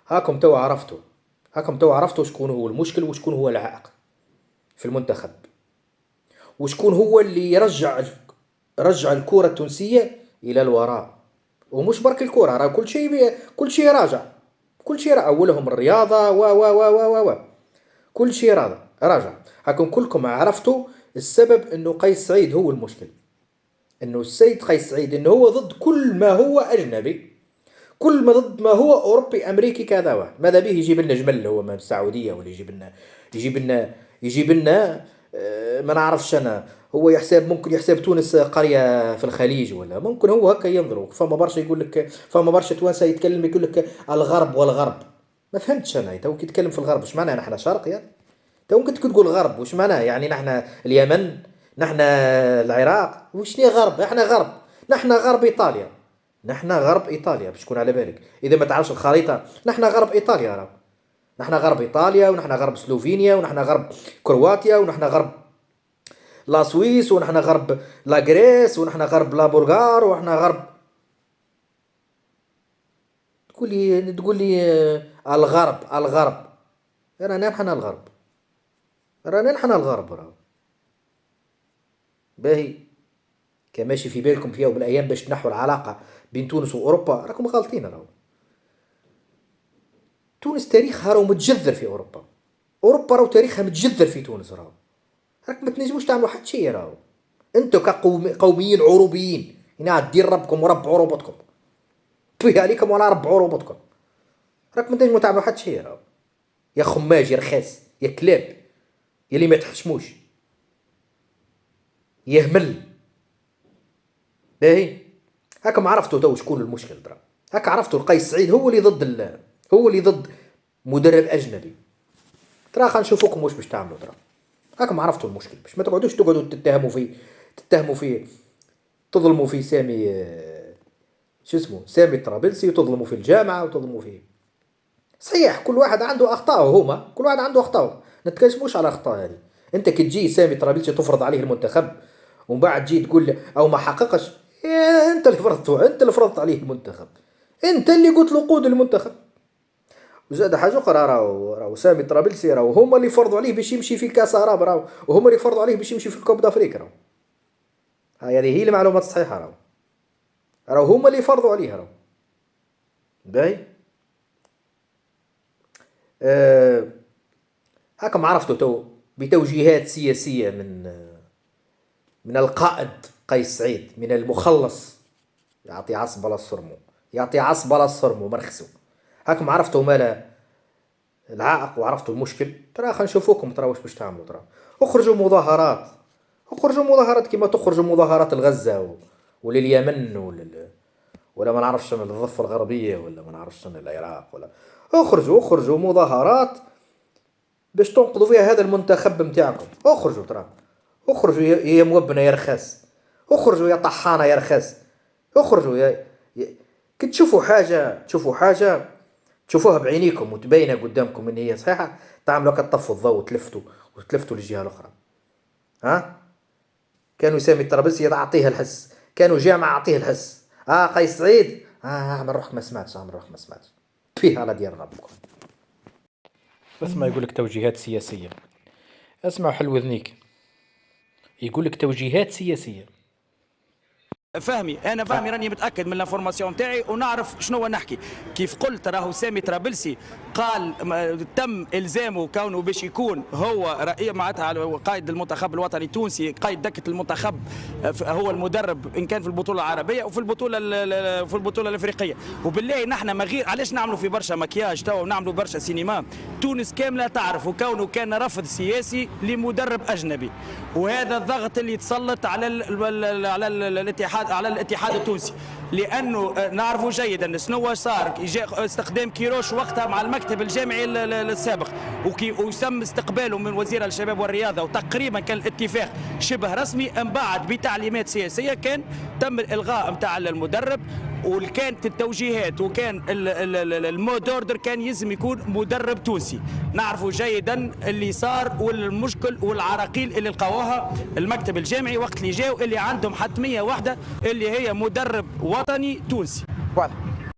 هاكم تو عرفتوا، هاكم تو عرفتوا شكون هو المشكل وشكون هو العائق في المنتخب، وشكون هو اللي رجع الكرة التونسية إلى الوراء. ومش برك الكرة، راه كل شيء راجع، كل شيء أولهم الرياضة و كل شيء راجع. هاكم كلكم عرفتوا السبب انه قيس سعيد هو المشكل، انه السيد قيس سعيد انه هو ضد كل ما هو اجنبي، كل ما ضد ما هو اوروبي امريكي كذا واحد. ماذا به يجيب لنا جمل هو من السعوديه، ولا يجيب لنا ما نعرفش انا. هو ممكن يحسب تونس قريه في الخليج، ولا ممكن هو هكا ينظروا. فما برشا يقول لك، فما برشا توانسه يتكلم يقول لك الغرب والغرب. ما فهمتش انا تو كي يتكلم في الغرب اش معناها؟ نحن شرق يعني؟ تو ممكن تقول غرب وش معناه؟ يعني نحن اليمن، نحن العراق، وش ني غرب؟ احنا غرب، نحن غرب ايطاليا، نحن غرب ايطاليا باش تكون على بالك. اذا ما تعرفش الخريطه، نحن غرب ايطاليا راه. نحن غرب ايطاليا، ونحن غرب سلوفينيا، ونحن غرب كرواتيا، ونحن غرب لا سويس، ونحن غرب لا غريس، ونحن غرب لا بلغار، ونحن غرب. تقول لي الغرب. رانا نحن الغرب، رانا نحن الغرب راه. باهي، كان ماشي في بالكم في يوم من الايام باش تنحوا العلاقه بين تونس واوروبا؟ راكم غالطين راهو. تونس تاريخها راهو متجذر في اوروبا، اوروبا راهو تاريخها متجذر في تونس راهو. راك ما تنجموش تعملوا حتى شيء راهو. انتو كقوميين عروبيين هنا دير ربكم ورب عروبتكم، توي عليكم ولا رب عروبتكم. راك ما تنجموا تعملوا حتى شيء راهو. يا خماج يا رخاس يا كلاب، يا اللي ما تحشموش، يا همل. باهي، هاكم عرفتوا تو شكون المشكل ترى. هاك عرفتوا قيس سعيد هو اللي ضد هو اللي ضد مدرب اجنبي. ترى خلينا نشوفوكم واش باش تعملوا ترى. هاكم عرفتوا المشكل، باش ما تقعدوا تتهموا فيه تظلموا في سامي شو اسمه سامي الطرابلسي، وتظلموا في الجامعه، وتظلموا فيه. صحيح كل واحد عنده اخطاء، كل واحد عنده اخطاء، نتكلموش على اخطاء هذه. انت كي تجي سامي الطرابلسي تفرض عليه المنتخب، ومن بعد تجي تقول له او ما حققش، انت اللي فرضت عليه المنتخب، انت اللي قلت له قود المنتخب. وزاد حاجه اخرى، راهو سامي الطرابلسي راهو هما اللي فرضوا عليه باش يمشي في كاس عرب، راهو وهما اللي فرضوا عليه باش يمشي في الكوب دافريك راهو. هذه هي المعلومات الصحيحه، راهو هما اللي فرضوا عليه راهو. باهي، أه هاكم عرفتوا تو بتوجيهات سياسيه من القائد قيس سعيد، من المخلص، يعطي عصب للصرمو، يعطي عصب للصرمو مرخصو. هاكم عرفتوا مالا العائق وعرفتوا المشكل. ترى خلينا نشوفوكم ترى واش باش تعملوا. ترى اخرجوا مظاهرات، اخرجوا مظاهرات كما تخرجوا مظاهرات الغزة ولليمن ولا ما نعرفش انا الضفة الغربية، ولا ما نعرفش انا العراق، ولا اخرجوا مظاهرات باش تنقذوا فيها هذا المنتخب متاعكم. اخرجوا ترى، اخرجوا يا موبنا يا رخاص، اخرجوا يا طحانة يا رخاص، اخرجوا كي تشوفوا حاجة تشوفوها بعينيكم وتبينها قدامكم ان هي صحيحة، تعملوا كتطفوا الضوء وتلفتوا للجهة الاخرى. ها، كانوا يسامي الطرابلسي يعطيه الحس، كانوا جامعة يعطيه الحس. قيس سعيد اعمل روحك ما سمعتش، فيه على ديال ربكم. اسمع يقولك توجيهات سياسية، اسمع حلو ذنيك، يقولك توجيهات سياسية. فهمي انا فهمي راني متاكد من الانفورماسيون تاعي ونعرف شنو نحكي. كيف قلت راهو سامي طرابلسي قال تم الزامه كونه باش يكون هو رئيس معناتها قائد المنتخب الوطني التونسي، قائد دكه المنتخب، هو المدرب ان كان في البطوله العربيه وفي البطوله الافريقيه. وبالله نحن ما غير علاش نعملوا في برشا مكياج توا ونعملوا برشا سينما. تونس كامله تعرف وكونه كان رفض سياسي لمدرب اجنبي، وهذا الضغط اللي تسلط على الاتحاد التونسي، لانه نعرفوا جيدا شنو صار استخدام كيروش وقتها مع المكتب الجامعي السابق، وتم استقباله من وزير الشباب والرياضه، وتقريبا كان الاتفاق شبه رسمي. من بعد بتعليمات سياسيه كان تم الالغاء نتاع المدرب، وكانت التوجيهات وكان المود اوردر كان يلزم يكون مدرب تونسي. نعرفوا جيدا اللي صار والمشكل والعراقيل اللي لقاوها المكتب الجامعي وقت اللي جاوا اللي عندهم حتميه واحده اللي هي مدرب وطني تونسي. واضح.